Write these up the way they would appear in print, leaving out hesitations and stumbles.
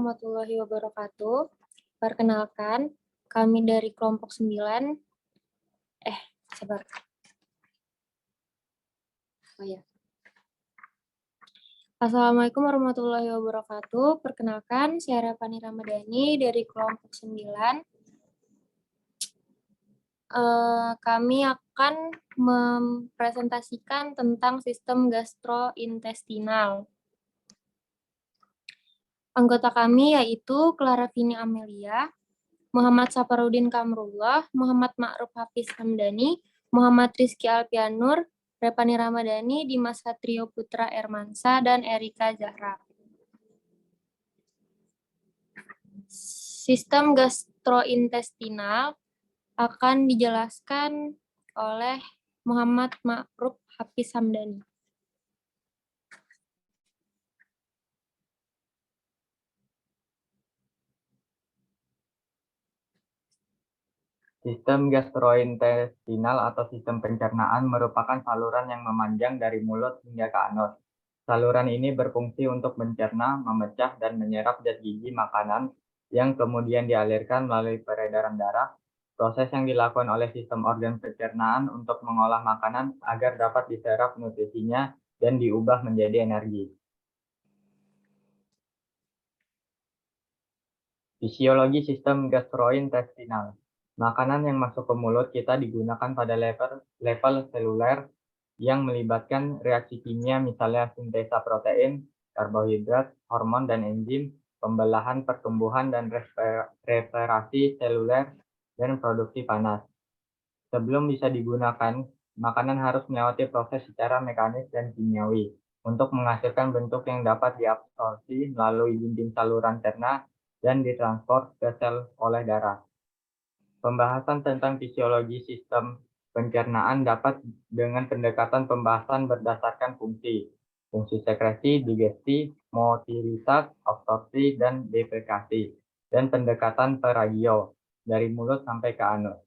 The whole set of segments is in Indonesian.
warahmatullahi wabarakatuh. Perkenalkan, kami dari kelompok 9. Sabar. Assalamualaikum warahmatullahi wabarakatuh. Perkenalkan, saya Rapani Ramadhani dari kelompok 9. Kami akan mempresentasikan tentang sistem gastrointestinal. Anggota kami yaitu Clara Vini Amelia, Muhammad Saparudin Kamrullah, Muhammad Ma'ruf Hafiz Hamdani, Muhammad Rizky Alpianur, Repani Ramadhani, Dimas Satrio Putra Ermansa, dan Erika Zahra. Sistem gastrointestinal akan dijelaskan oleh Muhammad Ma'ruf Hafiz Hamdani. Sistem gastrointestinal atau sistem pencernaan merupakan saluran yang memanjang dari mulut hingga ke anus. Saluran ini berfungsi untuk mencerna, memecah, dan menyerap zat gizi makanan yang kemudian dialirkan melalui peredaran darah. Proses yang dilakukan oleh sistem organ pencernaan untuk mengolah makanan agar dapat diserap nutrisinya dan diubah menjadi energi. Fisiologi sistem gastrointestinal. Makanan yang masuk ke mulut kita digunakan pada level seluler yang melibatkan reaksi kimia misalnya sintesa protein, karbohidrat, hormon dan enzim, pembelahan, pertumbuhan dan reparasi seluler, dan produksi panas. Sebelum bisa digunakan, makanan harus melewati proses secara mekanis dan kimiawi untuk menghasilkan bentuk yang dapat diabsorpsi melalui dinding saluran cerna dan ditransport ke sel oleh darah. Pembahasan tentang fisiologi sistem pencernaan dapat dengan pendekatan pembahasan berdasarkan fungsi sekresi, digesti, motilitas, absorpsi, dan defekasi, dan pendekatan per ragio dari mulut sampai ke anus.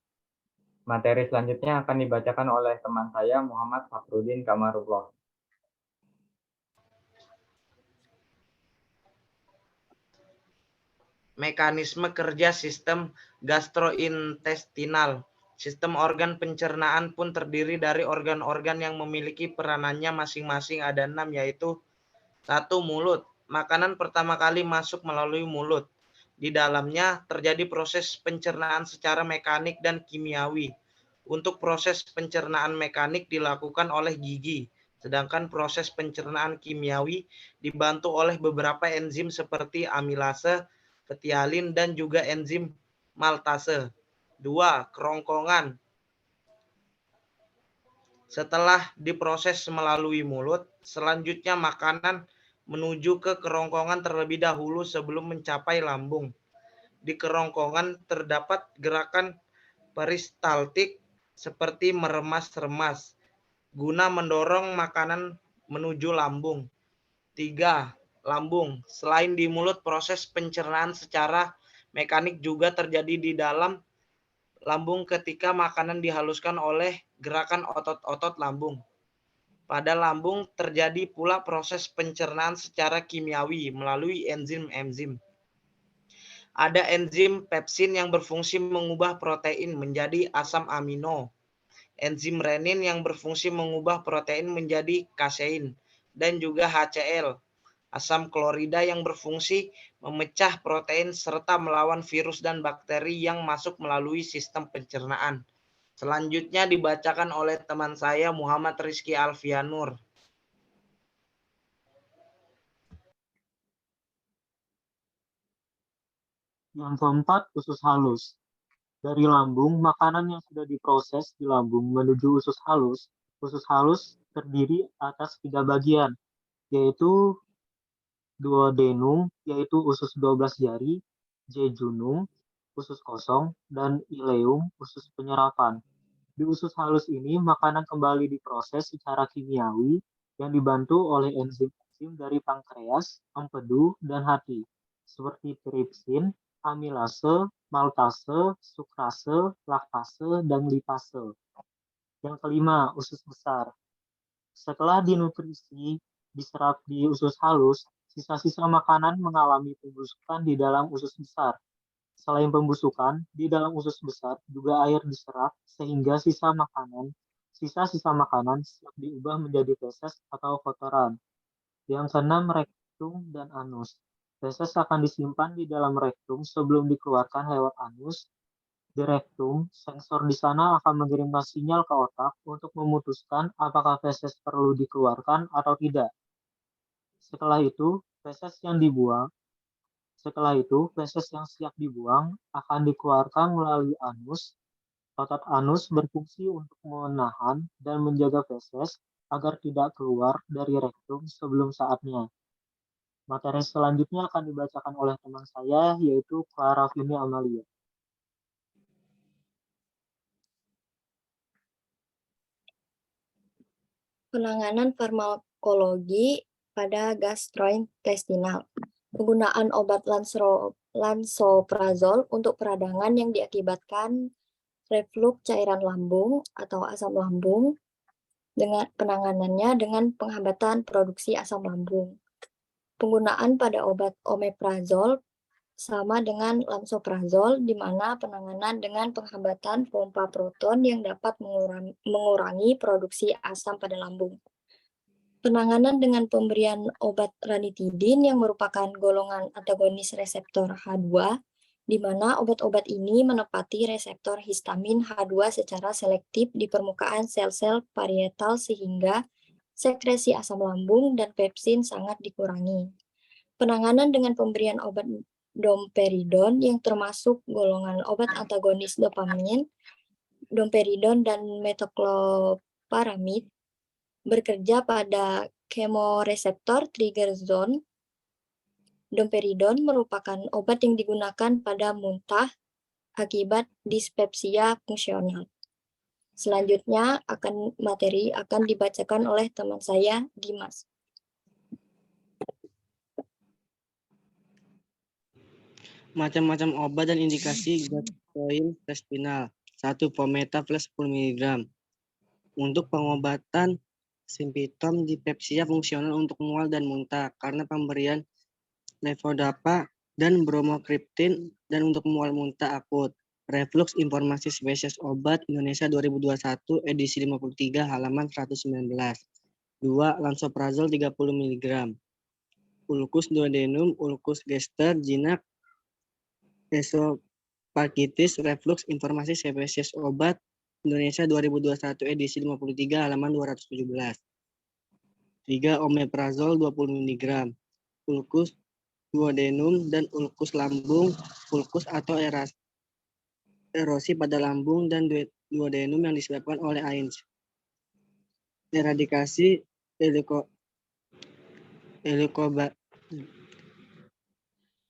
Materi selanjutnya akan dibacakan oleh teman saya, Muhammad Saparudin Kamrullah. Mekanisme kerja sistem gastrointestinal. Sistem organ pencernaan pun terdiri dari organ-organ yang memiliki peranannya masing-masing. Ada 6, yaitu 1. Mulut. Makanan pertama kali masuk melalui mulut. Di dalamnya terjadi proses pencernaan secara mekanik dan kimiawi. Untuk proses pencernaan mekanik dilakukan oleh gigi, sedangkan proses pencernaan kimiawi dibantu oleh beberapa enzim seperti amilase, petialin, dan juga enzim maltase. 2. Kerongkongan. Setelah diproses melalui mulut, selanjutnya makanan menuju ke kerongkongan terlebih dahulu sebelum mencapai lambung. Di kerongkongan terdapat gerakan peristaltik seperti meremas-remas guna mendorong makanan menuju lambung. 3. Lambung. Selain di mulut, proses pencernaan secara mekanik juga terjadi di dalam lambung ketika makanan dihaluskan oleh gerakan otot-otot lambung. Pada lambung terjadi pula proses pencernaan secara kimiawi melalui enzim-enzim. Ada enzim pepsin yang berfungsi mengubah protein menjadi asam amino, enzim renin yang berfungsi mengubah protein menjadi kasein, dan juga HCl, asam klorida yang berfungsi memecah protein serta melawan virus dan bakteri yang masuk melalui sistem pencernaan. Selanjutnya dibacakan oleh teman saya Muhammad Rizky Alpianur. Yang keempat, usus halus. Dari lambung, makanan yang sudah diproses di lambung menuju usus halus. Usus halus terdiri atas 3 bagian, yaitu duodenum, yaitu usus 12 jari, jejunum, usus kosong, dan ileum, usus penyerapan. Di usus halus ini, makanan kembali diproses secara kimiawi yang dibantu oleh enzim-enzim dari pankreas, empedu, dan hati, seperti tripsin, amilase, maltase, sukrase, laktase, dan lipase. Yang kelima, usus besar. Setelah dinutrisi diserap di usus halus, Sisa-sisa makanan mengalami pembusukan di dalam usus besar. Selain pembusukan, di dalam usus besar juga air diserap sehingga sisa-sisa makanan siap diubah menjadi feses atau kotoran. Yang keenam, rektum dan anus. Feses akan disimpan di dalam rektum sebelum dikeluarkan lewat anus. Di rektum, sensor di sana akan mengirimkan sinyal ke otak untuk memutuskan apakah feses perlu dikeluarkan atau tidak. Setelah itu, feses yang siap dibuang akan dikeluarkan melalui anus. Otot anus berfungsi untuk menahan dan menjaga feses agar tidak keluar dari rektum sebelum saatnya. Materi selanjutnya akan dibacakan oleh teman saya, yaitu Clara Vini Amalia. Penanganan farmakologi pada gastrointestinal. Penggunaan obat lansoprazol untuk peradangan yang diakibatkan reflux cairan lambung atau asam lambung, dengan penanganannya dengan penghambatan produksi asam lambung. Penggunaan pada obat omeprazol sama dengan lansoprazol, di mana penanganan dengan penghambatan pompa proton yang dapat mengurangi produksi asam pada lambung. Penanganan dengan pemberian obat ranitidin yang merupakan golongan antagonis reseptor H2, di mana obat-obat ini menepati reseptor histamin H2 secara selektif di permukaan sel-sel parietal sehingga sekresi asam lambung dan pepsin sangat dikurangi. Penanganan dengan pemberian obat domperidon yang termasuk golongan obat antagonis dopamin, domperidon dan metocloparamid, bekerja pada kemoreseptor trigger zone. Domperidon merupakan obat yang digunakan pada muntah akibat dispepsia fungsional. Selanjutnya materi akan dibacakan oleh teman saya, Dimas. Macam-macam obat dan indikasi gastrointestinal. 1. Pometa plus 10 mg. Untuk pengobatan simptom dispepsia fungsional untuk mual dan muntah karena pemberian levodopa dan bromokriptin, dan untuk mual muntah akut. Reflux informasi spesies obat Indonesia 2021 edisi 53 halaman 119. 2. Lansoprazol 30 mg. Ulcus duodenum, ulcus gester, jinak, esophagitis, reflux informasi spesies obat Indonesia 2021 edisi 53 halaman 217. 3. Omeprazol 20 mg. Ulcus duodenum dan ulkus lambung, ulkus atau erosi pada lambung dan duodenum yang disebabkan oleh AINS. Eradikasi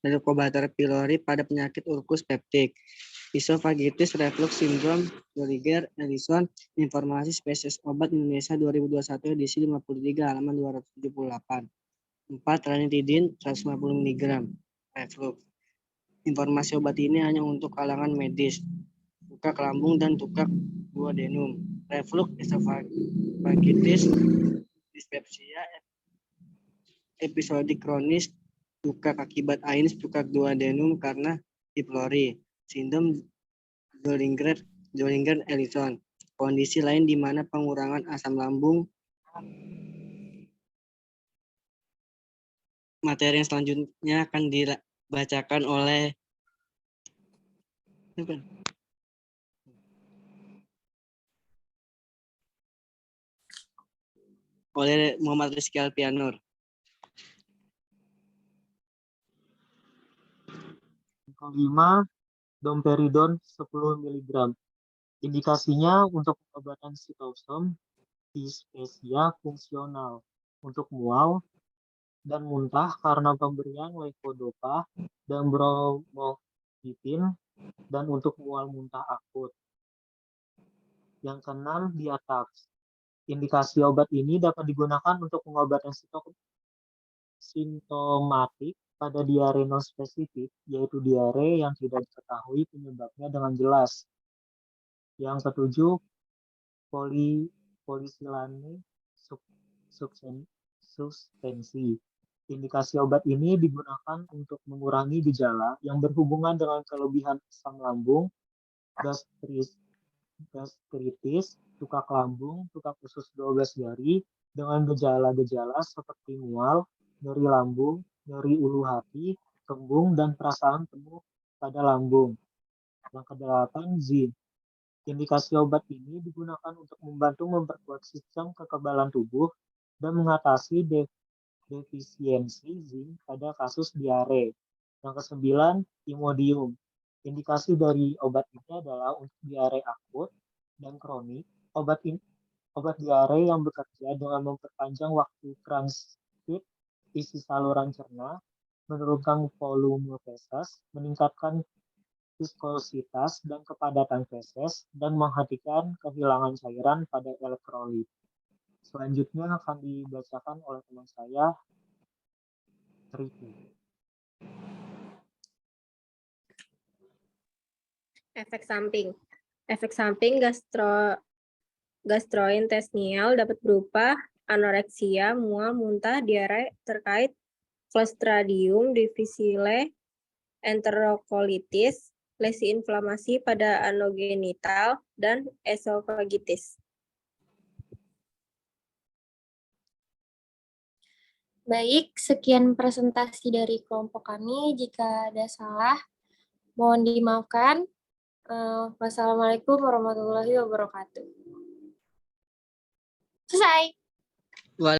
Helicobacter pylori pada penyakit ulkus peptik. Esophagitis reflux syndrome, Zollinger-Ellison, informasi spesies obat Indonesia 2021 edisi 53 halaman 278. 4. Ranitidin 150 mg. Reflux. Informasi obat ini hanya untuk kalangan medis. Tukak lambung dan tukak duodenum. Reflux, esophagitis, dispepsia, episodik kronis, tukak akibat AINS, tukak duodenum karena pylori, sindrom Zollinger-Ellison. Kondisi lain di mana pengurangan asam lambung. Materi yang selanjutnya akan dibacakan oleh Muhammad Rizky Alpianur. Kelima, domperidon 10 mg. Indikasinya untuk pengobatan sitosom dispepsia fungsional, untuk mual dan muntah karena pemberian levodopa dan bromokriptin, dan untuk mual muntah akut. Yang keenam, di atas. Indikasi obat ini dapat digunakan untuk pengobatan simptomatik pada diare non-spesifik, yaitu diare yang tidak diketahui penyebabnya dengan jelas. Yang ketujuh, polisilane suspensi. Indikasi obat ini digunakan untuk mengurangi gejala yang berhubungan dengan kelebihan asam lambung, gastritis, tukak lambung, tukak usus 12 jari, dengan gejala-gejala seperti mual, nyeri lambung, nyeri ulu hati, kembung, dan perasaan penuh pada lambung. Yang ke-8, zinc. Indikasi obat ini digunakan untuk membantu memperkuat sistem kekebalan tubuh dan mengatasi defisiensi zinc pada kasus diare. Yang ke-9, imodium. Indikasi dari obat ini adalah untuk diare akut dan kronik. Obat diare yang bekerja dengan memperpanjang waktu transit isi saluran cerna, menurunkan volume feses, meningkatkan viskositas dan kepadatan feses, dan menghentikan kehilangan cairan pada elektrolit. Selanjutnya akan dibacakan oleh teman saya, Ricky. Efek samping. Efek samping gastrointestinal dapat berupa anoreksia, mual, muntah, diare terkait Clostridium difficile, enterokolitis, lesi inflamasi pada anogenital, dan esofagitis. Baik, sekian presentasi dari kelompok kami. Jika ada salah, mohon dimaafkan. Wassalamualaikum warahmatullahi wabarakatuh. Selesai.